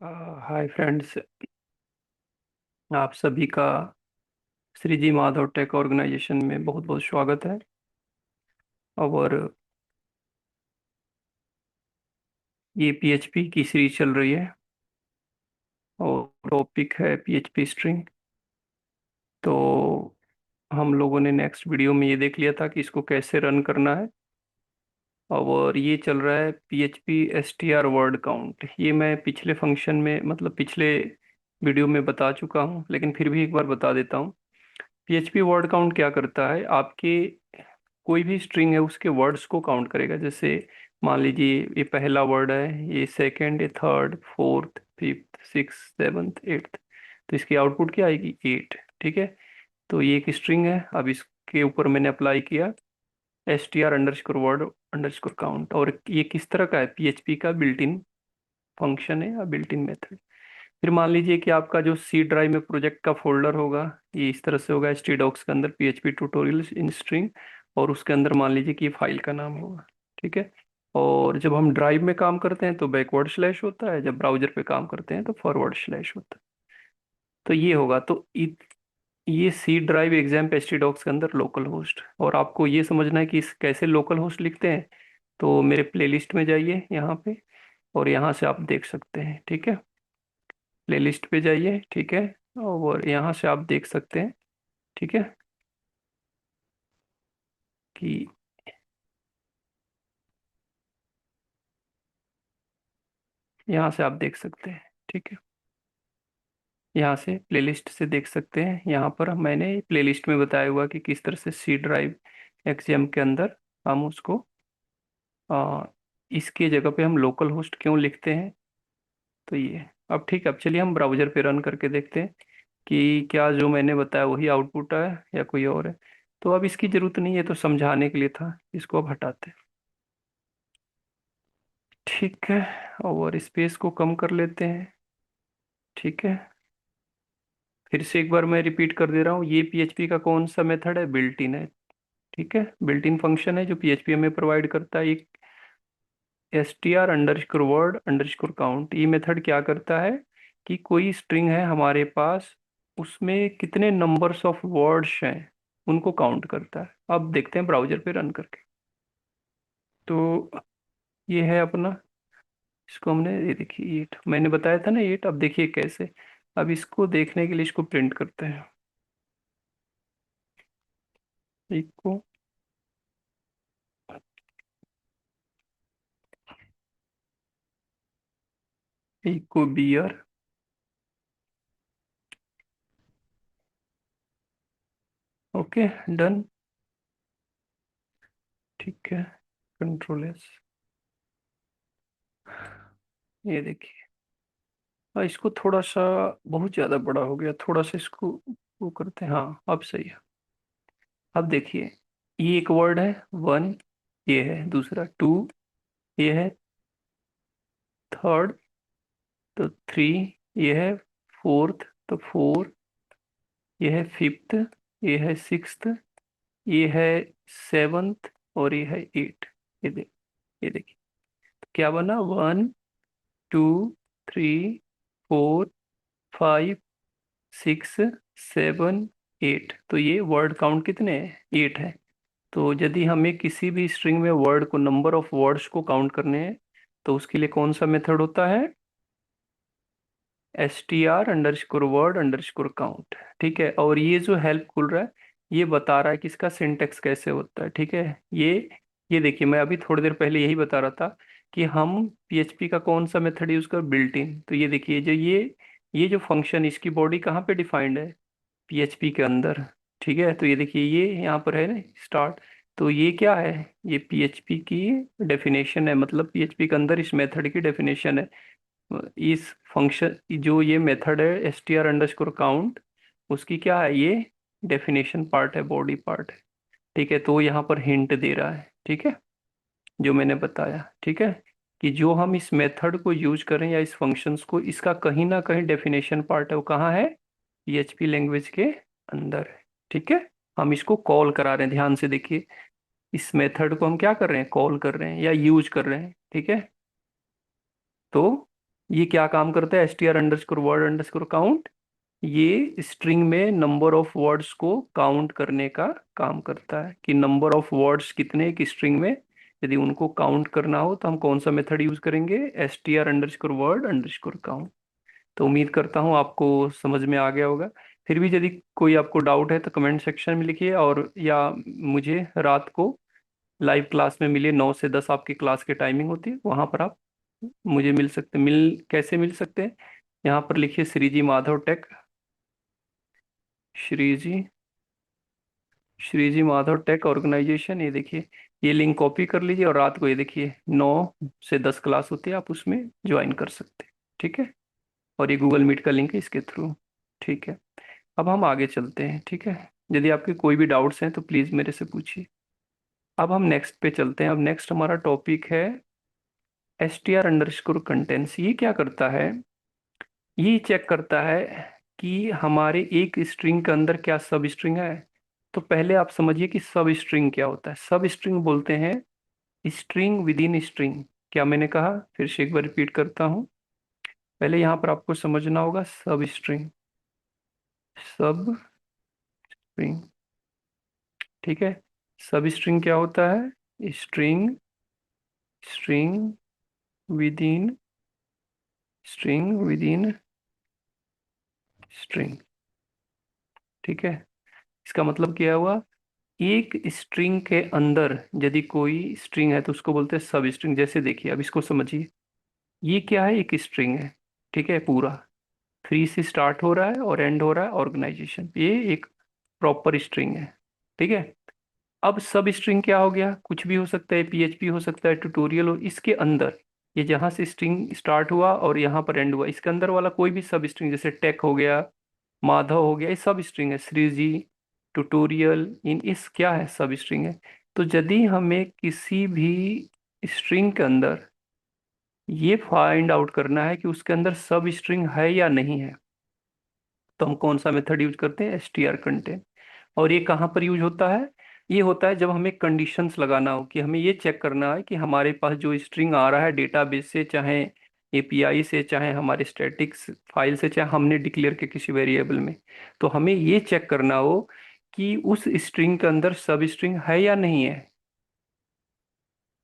Hi friends. आप सभी का श्री जी माधव टेक ऑर्गेनाइजेशन में बहुत बहुत स्वागत है। और ये पीएचपी की सीरीज चल रही है और टॉपिक है पीएचपी स्ट्रिंग। तो हम लोगों ने नेक्स्ट वीडियो में ये देख लिया था कि इसको कैसे रन करना है। और ये चल रहा है पीएचपी एसटीआर वर्ड काउंट। ये मैं पिछले फंक्शन में मतलब पिछले वीडियो में बता चुका हूँ, लेकिन फिर भी एक बार बता देता हूँ। पीएचपी वर्ड काउंट क्या करता है, आपके कोई भी स्ट्रिंग है उसके वर्ड्स को काउंट करेगा। जैसे मान लीजिए ये पहला वर्ड है, ये सेकंड, ये third, fourth, fifth, six, seventh, eighth. तो इसकी आउटपुट क्या आएगी? 8। ठीक है। तो ये एक स्ट्रिंग है। अब इसके ऊपर मैंने अप्लाई किया S T R underscore word underscore count. और ये किस तरह का है? पीएचपी का बिल्ट इन फंक्शन है या बिल्ट इन मेथड। फिर मान लीजिए कि आपका जो सी ड्राइव में प्रोजेक्ट का फोल्डर होगा, ये इस तरह से होगा, एच टी डॉक्स के अंदर पीएचपी ट्यूटोरियल इन स्ट्रिंग। और उसके अंदर मान लीजिए कि ये फाइल का नाम होगा। ठीक है। और जब हम ड्राइव में काम करते हैं तो बैकवर्ड स्लैश होता है, जब ब्राउजर पे काम करते हैं तो फॉरवर्ड स्लैश होता है। तो ये होगा। तो ये C drive exam H T docs के अंदर लोकल होस्ट। और आपको ये समझना है कि इस कैसे लोकल होस्ट लिखते हैं। तो मेरे प्लेलिस्ट में जाइए यहाँ पे, और यहाँ से आप देख सकते हैं। ठीक है। प्लेलिस्ट पे जाइए। ठीक है। और यहाँ से आप देख सकते हैं। ठीक है कि यहाँ से आप देख सकते हैं। ठीक है। यहाँ से प्लेलिस्ट से देख सकते हैं। यहाँ पर मैंने प्लेलिस्ट में बताया हुआ कि किस तरह से सी ड्राइव एक्सएम के अंदर हम उसको आ, इसके जगह पे हम लोकल होस्ट क्यों लिखते हैं। तो ये अब ठीक है। अब चलिए हम ब्राउजर पे रन करके देखते हैं कि क्या जो मैंने बताया वही आउटपुट है या कोई और है। तो अब इसकी जरूरत नहीं है, तो समझाने के लिए था। इसको अब हटाते हैं। ठीक है। और स्पेस को कम कर लेते हैं। ठीक है। फिर से एक बार मैं रिपीट कर दे रहा हूँ, ये पीएचपी का कौन सा मेथड है? बिल्ट इन है। ठीक है। बिल्ट इन फंक्शन है जो पीएचपी हमें प्रोवाइड करता है। एक S T R underscore word underscore count. ये मेथड क्या करता है कि कोई स्ट्रिंग है हमारे पास, उसमें कितने नंबर्स ऑफ वर्ड्स हैं उनको काउंट करता है। अब देखते हैं ब्राउजर पे रन करके। तो ये है अपना, इसको हमने, ये देखिए 8 मैंने बताया था ना, 8। अब देखिए कैसे। अब इसको देखने के लिए इसको प्रिंट करते हैं। इको इको बियर। Okay, done. ठीक है। Control S. ये देखिए। इसको थोड़ा सा बहुत ज्यादा बड़ा हो गया, थोड़ा सा इसको वो करते हैं। हाँ, अब सही है। अब देखिए, ये एक वर्ड है 1, ये है दूसरा 2, ये है थर्ड, तो 3, ये है फोर्थ, तो 4, ये है फिफ्थ, ये है सिक्स्थ, ये है सेवन्थ, और ये है 8। ये देखिए। तो क्या बना? 1, 2, 3, 4, 5, 6, 7, 8। तो ये वर्ड काउंट कितने हैं? 8 है। तो यदि हमें किसी भी स्ट्रिंग में वर्ड को, नंबर ऑफ वर्ड्स को काउंट करने हैं, तो उसके लिए कौन सा मेथड होता है? S T R underscore word underscore count. ठीक है। और ये जो हेल्प खुल रहा है, ये बता रहा है कि इसका सिंटेक्स कैसे होता है। ठीक है। ये देखिए, मैं अभी थोड़ी देर पहले यही बता रहा था कि हम पीएचपी का कौन सा मेथड यूज कर, बिल्ट इन। तो ये देखिए, जो ये जो फंक्शन, इसकी बॉडी कहाँ पे डिफाइंड है? पीएचपी के अंदर। ठीक है। तो ये देखिए, ये यहाँ पर है ना, स्टार्ट। तो ये क्या है? ये पीएचपी की डेफिनेशन है, मतलब पीएचपी के अंदर इस मेथड की डेफिनेशन है। इस फंक्शन, जो ये मेथड है S T R underscore count, उसकी क्या है? ये डेफिनेशन पार्ट है, बॉडी पार्ट है। ठीक है। तो यहाँ पर हिंट दे रहा है। ठीक है, जो मैंने बताया। ठीक है, कि जो हम इस मेथड को यूज करें या इस फंक्शंस को, इसका कहीं ना कहीं डेफिनेशन पार्ट है। वो कहाँ है? पीएचपी लैंग्वेज के अंदर है। ठीक है। हम इसको कॉल करा रहे हैं, ध्यान से देखिए। इस मेथड को हम क्या कर रहे हैं? कॉल कर रहे हैं या यूज कर रहे हैं। ठीक है। तो ये क्या काम करता है, str_word_count, ये स्ट्रिंग में नंबर ऑफ वर्ड्स को काउंट करने का काम करता है, कि नंबर ऑफ वर्ड्स कितने एक स्ट्रिंग में, यदि उनको काउंट करना हो तो हम कौन सा मेथड यूज करेंगे, str_word_count। तो उम्मीद करता हूँ आपको समझ में आ गया होगा। फिर भी यदि कोई आपको डाउट है तो कमेंट सेक्शन में लिखिए, और या मुझे रात को लाइव क्लास में मिलिए, 9 से 10 आपकी क्लास की टाइमिंग होती है, वहां पर आप मुझे मिल सकते, कैसे मिल सकते हैं, यहाँ पर लिखिए Shriji Madhav tech, Shriji Shriji Madhav tech organisation, ये देखिए, ये लिंक कॉपी कर लीजिए, और रात को ये देखिए 9 से 10 क्लास होती है, आप उसमें ज्वाइन कर सकते हैं। ठीक है, और ये गूगल मीट का लिंक है इसके थ्रू। ठीक है, अब हम आगे चलते हैं। ठीक है, यदि आपके कोई भी डाउट्स हैं तो प्लीज़ मेरे से पूछिए। अब हम नेक्स्ट पे चलते हैं। अब नेक्स्ट हमारा टॉपिक है str_contains। ये क्या करता है, ये चेक करता है कि हमारे एक स्ट्रिंग के अंदर क्या सब स्ट्रिंग है। तो पहले आप समझिए कि सब स्ट्रिंग क्या होता है। सब स्ट्रिंग बोलते हैं स्ट्रिंग विद इन स्ट्रिंग। क्या मैंने कहा, फिर से एक बार रिपीट करता हूँ। पहले यहाँ पर आपको समझना होगा सब स्ट्रिंग, सब स्ट्रिंग। ठीक है, सब स्ट्रिंग क्या होता है, string, string with in string with in string. ठीक है, इसका मतलब क्या हुआ, एक स्ट्रिंग के अंदर यदि कोई स्ट्रिंग है तो उसको बोलते हैं सब स्ट्रिंग। जैसे देखिए, अब इसको समझिए, ये क्या है, एक स्ट्रिंग है। ठीक है, पूरा थ्री से स्टार्ट हो रहा है और एंड हो रहा है ऑर्गेनाइजेशन, ये एक प्रॉपर स्ट्रिंग है। ठीक है, अब सब स्ट्रिंग क्या हो गया, कुछ भी हो सकता है, पीएचपी हो सकता है, ट्यूटोरियल हो, इसके अंदर ये जहां से स्ट्रिंग स्टार्ट हुआ और यहाँ पर एंड हुआ, इसके अंदर वाला कोई भी सब स्ट्रिंग, जैसे टेक हो गया, माधव हो गया, ये सब स्ट्रिंग है, श्रीजी, ट्यूटोरियल, इन इस क्या है, सब स्ट्रिंग है। तो यदि हमें किसी भी स्ट्रिंग के अंदर ये फाइंड आउट करना है कि उसके अंदर सब स्ट्रिंग है या नहीं है, तो हम कौन सा मेथड यूज करते हैं, str_contain। और ये कहाँ पर यूज होता है, ये होता है जब हमें कंडीशंस लगाना हो, कि हमें ये चेक करना है कि हमारे पास जो स्ट्रिंग आ रहा है डेटाबेस से, चाहे एपीआई से, चाहे हमारे स्टैटिक्स फाइल से, चाहे हमने डिक्लेयर के किसी वेरिएबल में, तो हमें ये चेक करना हो कि उस स्ट्रिंग के अंदर सब स्ट्रिंग है या नहीं है।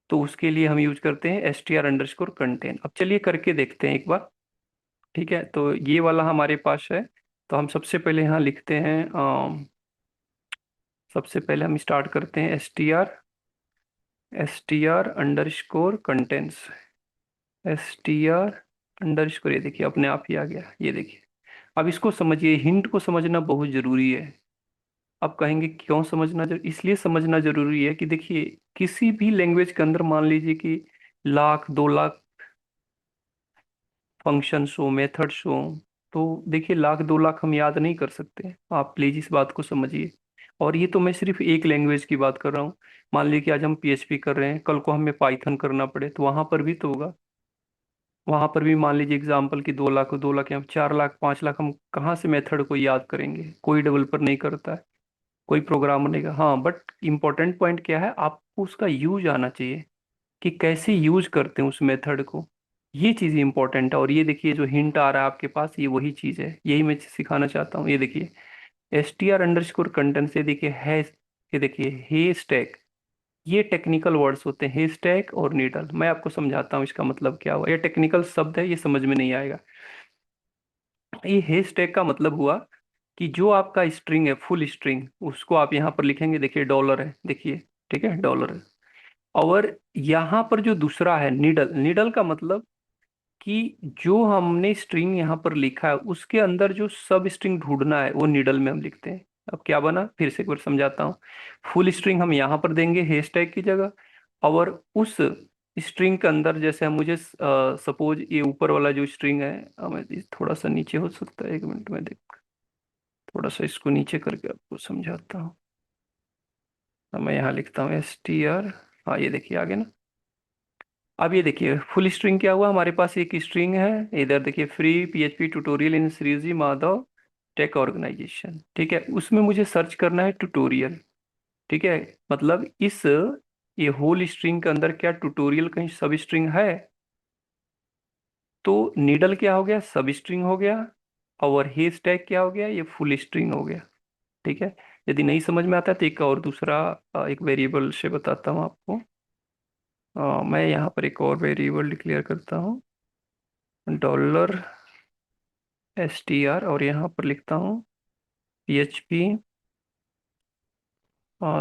तो उसके लिए हम यूज करते हैं str_contain। अब चलिए करके देखते हैं एक बार। ठीक है, तो ये वाला हमारे पास है। तो हम सबसे पहले यहाँ लिखते हैं, सबसे पहले हम स्टार्ट करते हैं str_contains, str_, ये देखिए अपने आप ही आ गया, ये देखिए। अब इसको समझिए, हिंट को समझना बहुत जरूरी है। अब कहेंगे क्यों समझना इसलिए समझना जरूरी है कि देखिए, किसी भी लैंग्वेज के अंदर मान लीजिए कि लाख 2 लाख फंक्शंस हो, मेथड्स हो, तो देखिए लाख 2 लाख हम याद नहीं कर सकते, आप प्लीज इस बात को समझिए। और ये तो मैं सिर्फ एक लैंग्वेज की बात कर रहा हूँ। मान लीजिए कि आज हम पीएचपी कर रहे हैं, कल को हमें पाइथन करना पड़े तो वहां पर भी तो होगा। वहां पर भी मान लीजिए एग्जाम्पल की 2 लाख, 2 लाख या 4 लाख, 5 लाख, हम कहाँ से मेथड को याद करेंगे, कोई डेवलपर नहीं करता है, कोई प्रोग्रामर नहीं कर। हाँ, बट इम्पोर्टेंट पॉइंट क्या है, आपको उसका यूज आना चाहिए, कि कैसे यूज करते हैं उस मेथड को। ये चीज इंपॉर्टेंट है। और ये देखिए जो हिंट आ रहा है आपके पास, ये वही चीज है, यही मैं सिखाना चाहता हूँ। ये देखिए str_content से देखिए है, ये देखिए हे स्टैक, ये टेक्निकल वर्ड्स होते हैं, हे स्टैक और नीडल। मैं आपको समझाता हूँ इसका मतलब क्या हुआ, ये टेक्निकल शब्द है, ये समझ में नहीं आएगा। ये हे स्टैक का मतलब हुआ कि जो आपका स्ट्रिंग है, फुल स्ट्रिंग, उसको आप यहाँ पर लिखेंगे, देखिए डॉलर है, देखिए, ठीक है, डॉलर है। और यहाँ पर जो दूसरा है निडल, निडल का मतलब कि जो हमने स्ट्रिंग यहाँ पर लिखा है उसके अंदर जो सब स्ट्रिंग ढूंढना है वो निडल में हम लिखते हैं। अब क्या बना, फिर से एक बार समझाता हूँ। फुल स्ट्रिंग हम यहाँ पर देंगे हैशटैग की जगह, और उस स्ट्रिंग के अंदर, जैसे हम मुझे सपोज ये ऊपर वाला जो स्ट्रिंग है, मैं थोड़ा सा नीचे हो सकता है, एक मिनट में देख, थोड़ा सा इसको नीचे करके आपको समझाता हूँ। अब मैं यहाँ लिखता हूँ str, हाँ ये देखिए आगे ना। अब ये देखिए फुल स्ट्रिंग क्या हुआ, हमारे पास एक स्ट्रिंग है, इधर देखिए free PHP tutorial in Shriji Madhav tech organisation. ठीक है, उसमें मुझे सर्च करना है ट्यूटोरियल। ठीक है, मतलब इस ये होल स्ट्रिंग के अंदर क्या ट्यूटोरियल कहीं सब स्ट्रिंग है। तो नीडल क्या हो गया, सब स्ट्रिंग हो गया। और हेज टैग क्या हो गया, ये फुल स्ट्रिंग हो गया। ठीक है। यदि नहीं समझ में आता है तो एक और दूसरा एक वेरिएबल से बताता हूँ आपको। मैं यहाँ पर एक और वेरिएबल डिक्लेयर करता हूँ, $str, और यहाँ पर लिखता हूँ PHP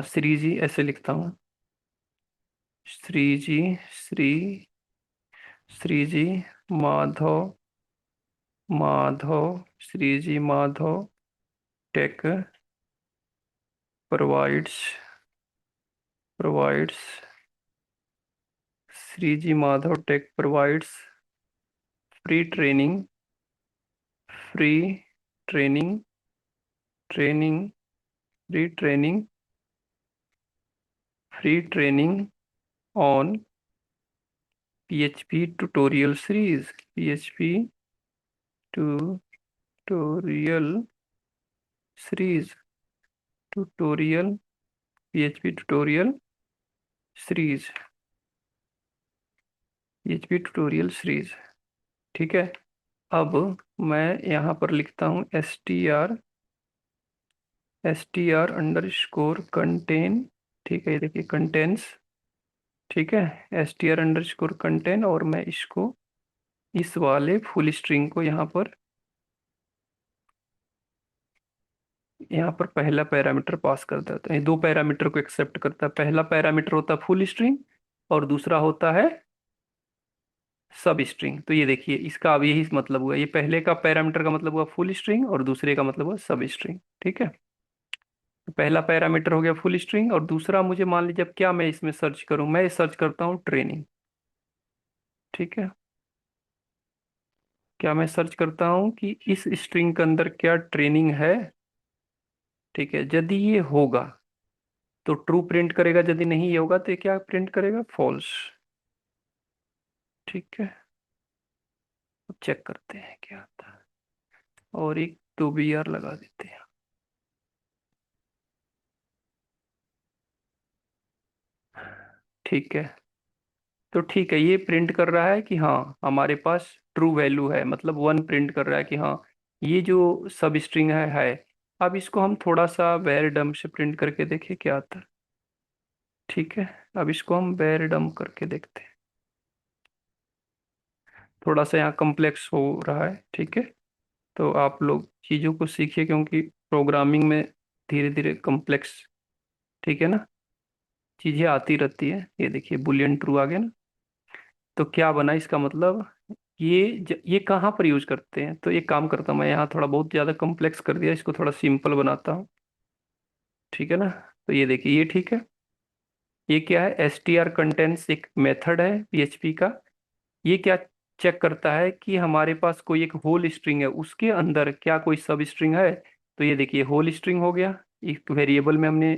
श्री जी, ऐसे लिखता हूँ। Shri ji, Shri Shri ji Madhav, Shri ji Madhav tech provides Shri ji Madhav tech provides free training, free training training free training on PHP tutorial series, PHP tutorial series, tutorial PHP tutorial series, PHP tutorial series. ठीक है। अब मैं यहाँ पर लिखता हूँ STR अंडरस्कोर कंटेन। ठीक है, ये देखिए कंटेंट्स। ठीक है, STR अंडरस्कोर कंटेन, और मैं इसको इस वाले फुल स्ट्रिंग को यहाँ पर पहला पैरामीटर पास कर देता है। ये दो पैरामीटर को एक्सेप्ट करता है। पहला पैरामीटर होता है फुल स्ट्रिंग, और दूसरा होता है सब स्ट्रिंग। तो ये देखिए, इसका अब यही मतलब हुआ, ये पहले का पैरामीटर का मतलब हुआ फुल स्ट्रिंग, और दूसरे का मतलब हुआ सब स्ट्रिंग। ठीक है। तो पहला पैरामीटर हो गया फुल स्ट्रिंग, और दूसरा मुझे मान लीजिए अब क्या मैं इसमें सर्च करूं, मैं सर्च करता हूँ ट्रेनिंग। ठीक है। क्या मैं सर्च करता हूँ कि इस स्ट्रिंग के अंदर क्या ट्रेनिंग है। ठीक है, यदि ये होगा तो ट्रू प्रिंट करेगा, यदि नहीं ये होगा तो ये क्या प्रिंट करेगा, फॉल्स। ठीक है। अब चेक करते हैं क्या आता है, और एक दो BR लगा देते हैं। ठीक है। तो ठीक है, ये प्रिंट कर रहा है कि हाँ हमारे पास ट्रू वैल्यू है, मतलब 1 प्रिंट कर रहा है कि हाँ ये जो सब स्ट्रिंग है। अब इसको हम थोड़ा सा वेर डम से प्रिंट करके देखें क्या आता है। ठीक है। अब इसको हम वेर डम करके देखते हैं। थोड़ा सा यहाँ कॉम्प्लेक्स हो रहा है। ठीक है। तो आप लोग चीज़ों को सीखिए, क्योंकि प्रोग्रामिंग में धीरे धीरे कॉम्प्लेक्स, ठीक है ना, चीज़ें आती रहती है। ये देखिए बुलियन ट्रू आ गया ना। तो क्या बना इसका मतलब, ये कहाँ पर यूज करते हैं, तो एक काम करता हूँ मैं, यहाँ थोड़ा बहुत ज़्यादा कॉम्प्लेक्स कर दिया, इसको थोड़ा सिंपल बनाता हूँ। ठीक है ना। तो ये देखिए, ये ठीक है। ये क्या है, STR कंटेंट्स एक मेथड है PHP का। ये क्या चेक करता है कि हमारे पास कोई एक होल स्ट्रिंग है, उसके अंदर क्या कोई सब स्ट्रिंग है। तो ये देखिए होल स्ट्रिंग हो गया, एक वेरिएबल में हमने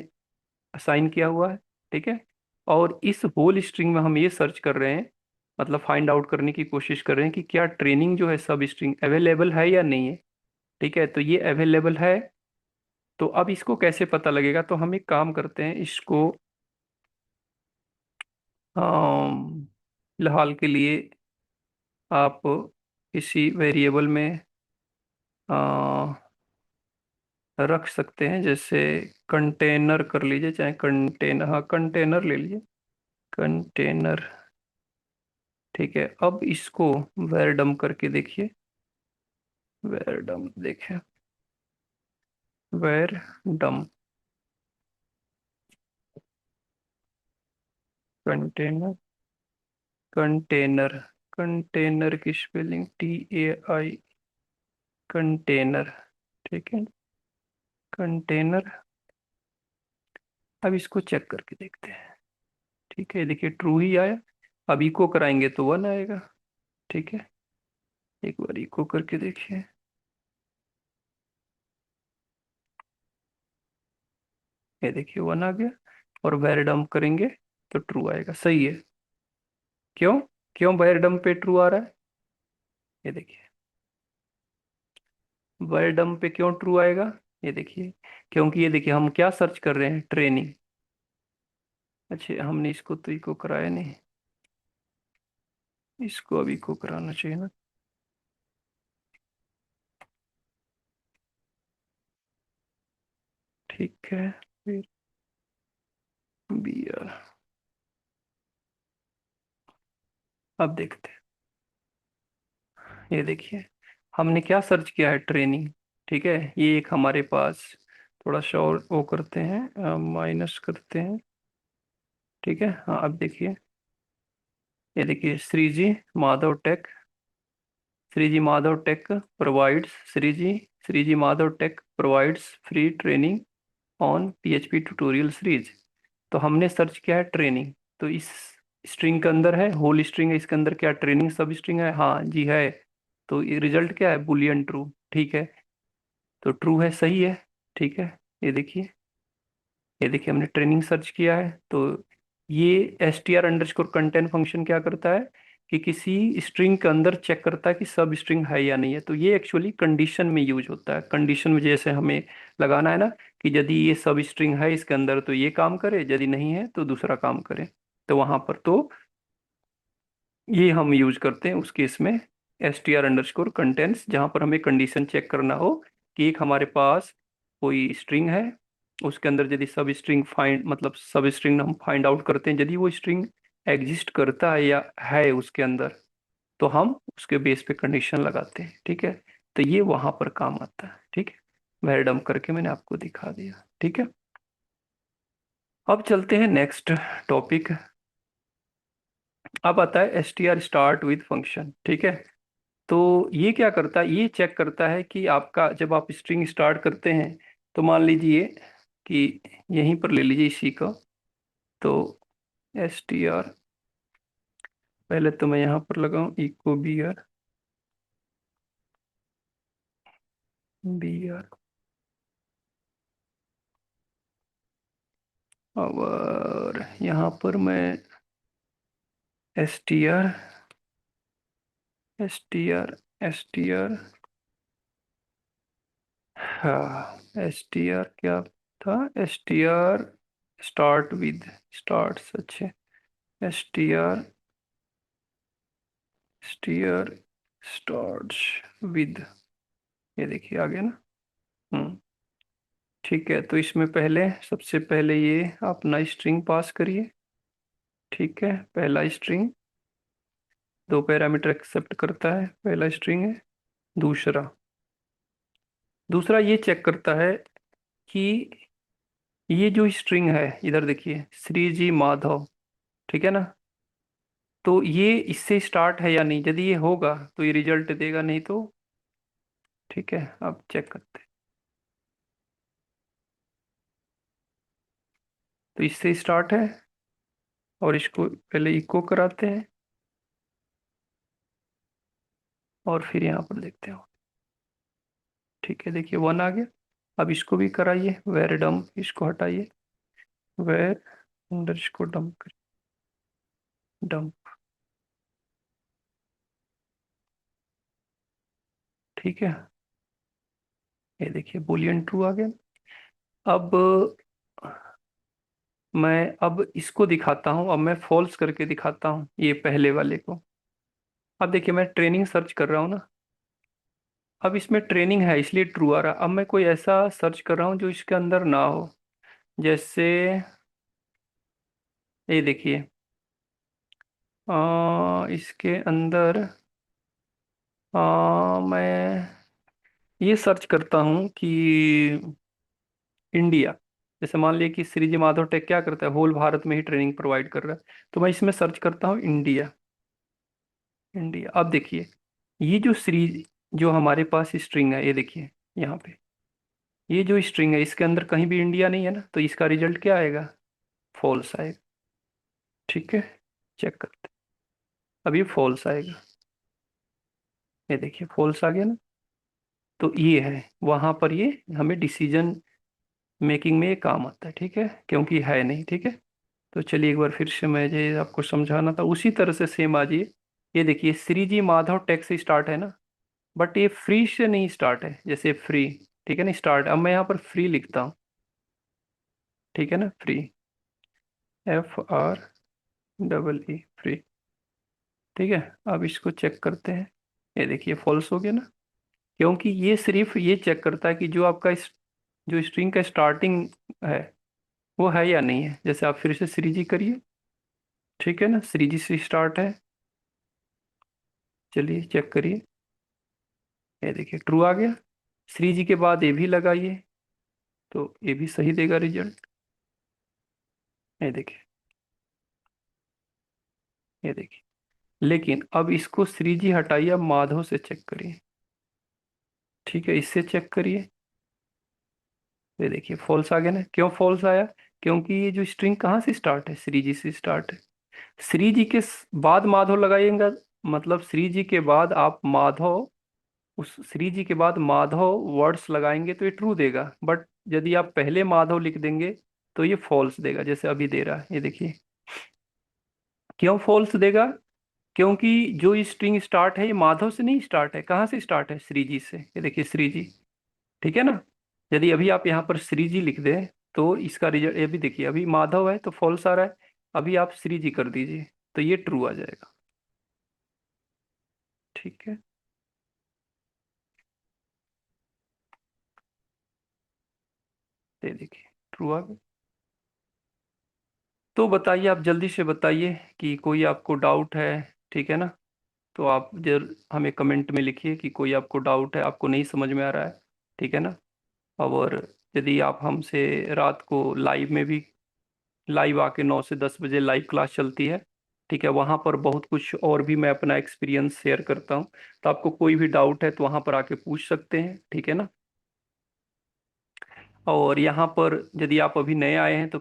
असाइन किया हुआ है। ठीक है। और इस होल स्ट्रिंग में हम ये सर्च कर रहे हैं, मतलब फाइंड आउट करने की कोशिश कर रहे हैं कि क्या ट्रेनिंग जो है सब स्ट्रिंग अवेलेबल है या नहीं है। ठीक है, तो ये अवेलेबल है। तो अब इसको कैसे पता लगेगा, तो हम एक काम करते हैं, इसको फिलहाल के लिए आप किसी वेरिएबल में रख सकते हैं, जैसे कंटेनर कर लीजिए, चाहे कंटेनर, हाँ कंटेनर ले लीजिए, कंटेनर। ठीक है। अब इसको वेरडम करके देखिए, वेरडम देखिए, वेरडम कंटेनर, कंटेनर कंटेनर की स्पेलिंग TAI, कंटेनर। ठीक है, कंटेनर। अब इसको चेक करके देखते हैं। ठीक है, देखिए ट्रू ही आया। अब इको कराएंगे तो 1 आएगा। ठीक है, एक बार इको करके देखिए, ये देखिए 1 आ गया। और वेरडम करेंगे तो ट्रू आएगा, सही है। क्यों, क्यों वेरडम पे ट्रू आ रहा है, ये देखिए वेरडम पे क्यों ट्रू आएगा, ये देखिए, क्योंकि ये देखिए हम क्या सर्च कर रहे हैं, ट्रेनिंग। अच्छा, हमने इसको तो इको कराया नहीं, इसको अभी इको कराना चाहिए ना। है, फिर BR। अब देखते हैं, ये देखिए हमने क्या सर्च किया है, ट्रेनिंग। ठीक है, ये एक हमारे पास, थोड़ा सा और वो करते हैं, माइनस करते हैं। ठीक है, हाँ अब देखिए, ये देखिए Shriji Madhav tech provides, Shriji Madhav tech provides free training on PHP tutorial series. तो हमने सर्च किया है ट्रेनिंग, तो इस स्ट्रिंग के अंदर है, होल स्ट्रिंग है, इसके अंदर क्या ट्रेनिंग सब स्ट्रिंग है, हाँ जी है। तो ये रिजल्ट क्या है, बुलियन ट्रू। ठीक है, तो ट्रू है, सही है। ठीक है, ये देखिए, ये देखिए हमने ट्रेनिंग सर्च किया है, तो ये str_कंटेंट फंक्शन क्या करता है कि किसी स्ट्रिंग के अंदर चेक करता है कि सब स्ट्रिंग है या नहीं है। तो ये एक्चुअली कंडीशन में यूज होता है, कंडीशन में जैसे हमें लगाना है ना, कि यदि ये सब स्ट्रिंग है इसके अंदर तो ये काम करे, यदि नहीं है तो दूसरा काम करे। तो वहां पर तो ये हम यूज करते हैं उस केस में, str_कंटेंट्स, जहां पर हमें कंडीशन चेक करना हो कि एक हमारे पास कोई स्ट्रिंग है, उसके अंदर यदि सब स्ट्रिंग फाइंड, मतलब सब स्ट्रिंग हम फाइंड आउट करते हैं, यदि वो स्ट्रिंग एग्जिस्ट करता है या है उसके अंदर, तो हम उसके बेस पे कंडीशन लगाते हैं। ठीक है, तो ये वहां पर काम आता है। ठीक है, वह डंप करके मैंने आपको दिखा दिया। ठीक है, अब चलते हैं नेक्स्ट टॉपिक। अब आता है str स्टार्ट विद फंक्शन। ठीक है, तो ये क्या करता है, ये चेक करता है कि आपका जब आप स्ट्रिंग स्टार्ट करते हैं, तो मान लीजिए कि यहीं पर ले लीजिए इसी का, तो str, पहले तो मैं यहाँ पर लगाऊं इको br, और यहाँ पर मैं str str, हाँ str क्या था, str स्टार्ट विद, स्टार्ट अच्छे, str स्टीयर स्टार्ट्स विद, ये देखिए आ गया ना। हम्म, ठीक है, तो इसमें पहले, सबसे पहले ये अपना स्ट्रिंग पास करिए। ठीक है, पहला स्ट्रिंग, दो पैरामीटर एक्सेप्ट करता है, पहला स्ट्रिंग है। दूसरा दूसरा ये चेक करता है कि ये जो स्ट्रिंग है, इधर देखिए श्री जी माधव, ठीक है ना, तो ये इससे स्टार्ट है या नहीं, यदि ये होगा तो ये रिजल्ट देगा, नहीं तो। ठीक है, अब चेक करते हैं, तो इससे स्टार्ट है, और इसको पहले इको कराते हैं, और फिर यहाँ पर देखते हैं। ठीक है, देखिए 1 आ गया। अब इसको भी कराइए, वेर डम्प, इसको हटाइए, वेर अंडर इसको डम्प करिए, डम्प। ठीक है, ये देखिए बुलियन ट्रू आ गया। अब मैं अब इसको दिखाता हूँ, अब मैं फॉल्स करके दिखाता हूँ ये पहले वाले को। अब देखिए मैं ट्रेनिंग सर्च कर रहा हूँ ना, अब इसमें ट्रेनिंग है इसलिए ट्रू आ रहा। अब मैं कोई ऐसा सर्च कर रहा हूँ जो इसके अंदर ना हो, जैसे ये देखिए, इसके अंदर मैं ये सर्च करता हूँ कि इंडिया, जैसे मान लिया कि श्रीजी माधव टेक क्या करता है, होल भारत में ही ट्रेनिंग प्रोवाइड कर रहा है, तो मैं इसमें सर्च करता हूँ इंडिया। इंडिया, अब देखिए ये जो श्री, जो हमारे पास स्ट्रिंग है, ये देखिए यहाँ पे, ये जो स्ट्रिंग है इसके अंदर कहीं भी इंडिया नहीं है ना, तो इसका रिजल्ट क्या आएगा, फॉल्स आएगा। ठीक है, चेक करते हैं, अब ये फॉल्स आएगा, ये देखिए फॉल्स आ गया ना। तो ये है, वहां पर ये हमें डिसीजन मेकिंग में ये काम आता है। ठीक है, क्योंकि है नहीं। ठीक है, तो चलिए एक बार फिर से मैं ये आपको समझाना था उसी तरह से सेम आज ये देखिए श्री जी माधव टेक से स्टार्ट है ना, बट ये फ्री से नहीं स्टार्ट है, जैसे फ्री, ठीक है ना, स्टार्ट, अब मैं यहाँ पर फ्री लिखता हूँ। ठीक है ना, फ्री, FR, फ्री। ठीक है, अब इसको चेक करते हैं, ये देखिए फॉल्स हो गया ना, क्योंकि ये सिर्फ ये चेक करता है कि जो आपका जो स्ट्रिंग का स्टार्टिंग है वो है या नहीं है। जैसे आप फिर से श्री जी करिए, ठीक है ना, श्री जी से स्टार्ट है। चलिए चेक करिए, ये देखिए ट्रू आ गया। श्री जी के बाद ये भी लगाइए, तो ये भी सही देगा रिजल्ट। ये देखिए, ये देखिए। लेकिन अब इसको श्री जी हटाइए, अब माधव से चेक करिए। ठीक है, इससे चेक करिए। ये देखिए फॉल्स आ गया ना। क्यों फॉल्स आया? क्योंकि ये जो स्ट्रिंग कहाँ से स्टार्ट है, श्री जी से स्टार्ट है। श्री जी के बाद माधव लगाइएगा, मतलब श्री जी के बाद आप माधव, उस श्री जी के बाद माधव वर्ड्स लगाएंगे तो ये ट्रू देगा। बट यदि आप पहले माधव लिख देंगे तो ये फॉल्स देगा, जैसे अभी दे रहा है। ये देखिए क्यों फॉल्स देगा? क्योंकि जो स्ट्रिंग स्टार्ट है ये माधव से नहीं स्टार्ट है। कहाँ से स्टार्ट है? श्री जी से। ये देखिए श्री जी, ठीक है ना। यदि अभी आप यहाँ पर श्री जी लिख दें तो इसका रिजल्ट, ये भी देखिए अभी माधव है तो फॉल्स आ रहा है। अभी आप श्री जी कर दीजिए तो ये ट्रू आ जाएगा। ठीक है, ये देखिए ट्रू आ गया। तो बताइए, आप जल्दी से बताइए कि कोई आपको डाउट है। ठीक है ना, तो आप जर हमें कमेंट में लिखिए कि कोई आपको डाउट है, आपको नहीं समझ में आ रहा है। ठीक है ना। और यदि आप हमसे रात को लाइव में भी, लाइव आके 9 से 10 बजे लाइव क्लास चलती है। ठीक है, वहाँ पर बहुत कुछ और भी मैं अपना एक्सपीरियंस शेयर करता हूँ। तो आपको कोई भी डाउट है तो वहाँ पर आके पूछ सकते हैं। ठीक है ना। और यहाँ पर यदि आप अभी नए आए हैं तो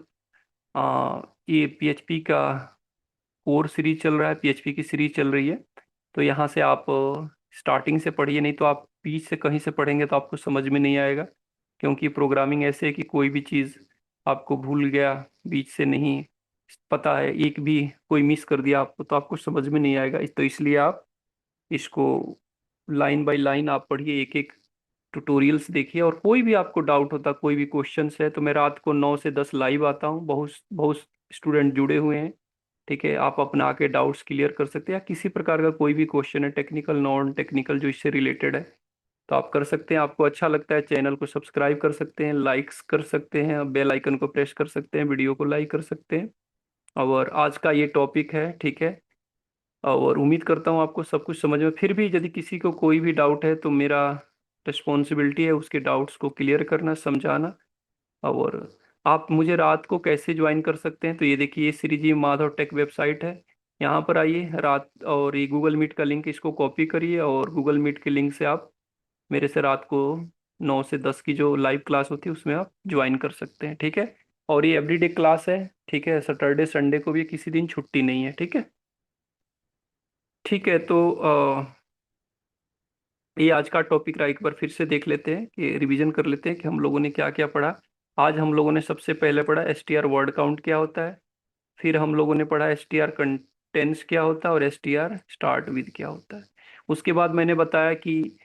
ये पीएचपी का कोर सीरीज चल रहा है, पीएचपी की सीरीज चल रही है। तो यहाँ से आप स्टार्टिंग से पढ़िए, नहीं तो आप बीच से कहीं से पढ़ेंगे तो आपको समझ में नहीं आएगा। क्योंकि प्रोग्रामिंग ऐसे है कि कोई भी चीज़ आपको भूल गया, बीच से नहीं पता है, एक भी कोई मिस कर दिया आपको तो आपको समझ में नहीं आएगा। तो इसलिए आप इसको लाइन बाय लाइन आप पढ़िए, एक एक ट्यूटोरियल्स देखिए। और कोई भी आपको डाउट होता, कोई भी क्वेश्चंस है, तो मैं रात को 9 से 10 लाइव आता हूँ। बहुत बहुत स्टूडेंट जुड़े हुए हैं। ठीक है, आप अपना आके डाउट्स क्लियर कर सकते हैं, या किसी प्रकार का कोई भी क्वेश्चन है, टेक्निकल नॉन टेक्निकल जो इससे रिलेटेड है, तो आप कर सकते हैं। आपको अच्छा लगता है चैनल को सब्सक्राइब कर सकते हैं, लाइक्स कर सकते हैं, बेल आइकन को प्रेस कर सकते हैं, वीडियो को लाइक कर सकते हैं। और आज का ये टॉपिक है, ठीक है। और उम्मीद करता हूँ आपको सब कुछ समझ में। फिर भी यदि किसी को कोई भी डाउट है तो मेरा रिस्पॉन्सिबिलिटी है उसके डाउट्स को क्लियर करना, समझाना। और आप मुझे रात को कैसे ज्वाइन कर सकते हैं, तो ये देखिए ये श्री जी माधव टेक वेबसाइट है। यहाँ पर आइए रात, और ये गूगल मीट का लिंक, इसको कॉपी करिए और गूगल मीट के लिंक से आप मेरे से रात को 9 से 10 की जो लाइव क्लास होती है उसमें आप ज्वाइन कर सकते हैं। ठीक है, और ये एवरीडे क्लास है। ठीक है, सैटरडे संडे को भी किसी दिन छुट्टी नहीं है। ठीक है। ठीक है, तो ये आज का टॉपिक रहा। एक बार फिर से देख लेते हैं, कि रिवीजन कर लेते हैं कि हम लोगों ने क्या क्या पढ़ा। आज हम लोगों ने सबसे पहले पढ़ा एसटीआर वर्ड काउंट क्या होता है। फिर हम लोगों ने पढ़ा एसटीआर कंटेंट्स क्या होता है, और एसटीआर स्टार्ट विद क्या होता है। उसके बाद मैंने बताया कि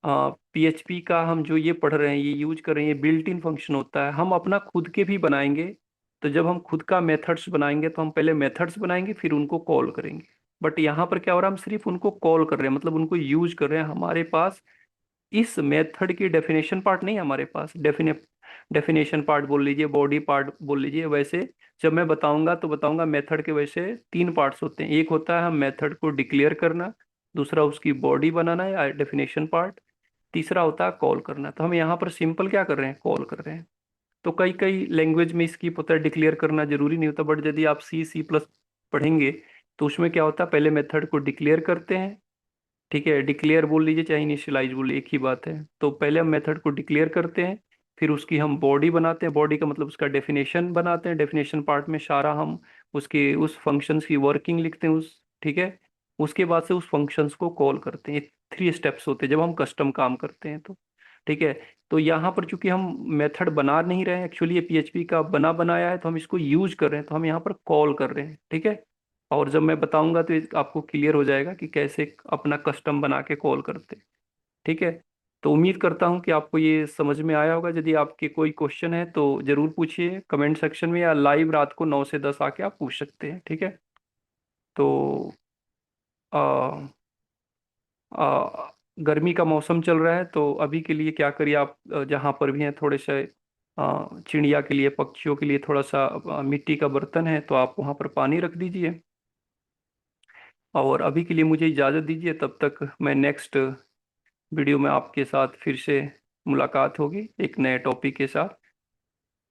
पीएचपी का हम जो ये पढ़ रहे हैं, ये यूज कर रहे हैं, ये बिल्ट इन फंक्शन होता है। हम अपना खुद के भी बनाएंगे। तो जब हम खुद का मेथड्स बनाएंगे तो हम पहले मेथड्स बनाएंगे, फिर उनको कॉल करेंगे। बट यहाँ पर क्या हो रहा है, हम सिर्फ उनको कॉल कर रहे हैं, मतलब उनको यूज कर रहे हैं। हमारे पास इस मेथड की डेफिनेशन पार्ट नहीं है, हमारे पास डेफिनेशन पार्ट बोल लीजिए, बॉडी पार्ट बोल लीजिए। वैसे जब मैं बताऊंगा तो बताऊंगा मेथड के वैसे 3 पार्ट्स होते हैं। एक होता है हम मेथड को डिक्लेयर करना, दूसरा उसकी बॉडी बनाना या डेफिनेशन पार्ट, तीसरा होता है कॉल करना। तो हम यहाँ पर सिंपल क्या कर रहे हैं, कॉल कर रहे हैं। तो कई कई लैंग्वेज में स्किप होता है, डिक्लेयर करना जरूरी नहीं होता। बट यदि आप C++ पढ़ेंगे तो उसमें क्या होता है, पहले मेथड को डिक्लेयर करते हैं। ठीक है, डिक्लेयर बोल लीजिए चाहे इनिशियलाइज बोल लीजिए, एक ही बात है। तो पहले हम मेथड को डिक्लेयर करते हैं, फिर उसकी हम बॉडी बनाते हैं। बॉडी का मतलब उसका डेफिनेशन बनाते हैं। डेफिनेशन पार्ट में सारा हम उसके उस फंक्शंस की वर्किंग लिखते हैं उस, ठीक है। उसके बाद से उस फंक्शंस को कॉल करते हैं। ये 3 स्टेप्स होते हैं जब हम कस्टम काम करते हैं तो। ठीक है, तो यहाँ पर चूंकि हम मेथड बना नहीं रहे हैं, एक्चुअली ये पीएचपी का बना बनाया है, तो हम इसको यूज कर रहे हैं, तो हम यहाँ पर कॉल कर रहे हैं। ठीक है, और जब मैं बताऊंगा तो आपको क्लियर हो जाएगा कि कैसे अपना कस्टम बना के कॉल करते हैं। ठीक है, तो उम्मीद करता हूँ कि आपको ये समझ में आया होगा। यदि आपके कोई क्वेश्चन है तो जरूर पूछिए कमेंट सेक्शन में, या लाइव रात को 9 से 10 आके आप पूछ सकते हैं। ठीक है, तो आ, गर्मी का मौसम चल रहा है, तो अभी के लिए क्या करिए आप, जहाँ पर भी हैं थोड़े से चिड़िया के लिए, पक्षियों के लिए थोड़ा सा मिट्टी का बर्तन है, तो आप वहाँ पर पानी रख दीजिए। और अभी के लिए मुझे इजाज़त दीजिए, तब तक मैं नेक्स्ट वीडियो में आपके साथ फिर से मुलाकात होगी एक नए टॉपिक के साथ।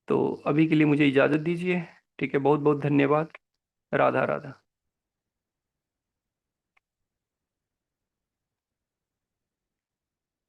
तो अभी के लिए मुझे इजाज़त दीजिए। ठीक है, बहुत बहुत धन्यवाद। राधा राधा।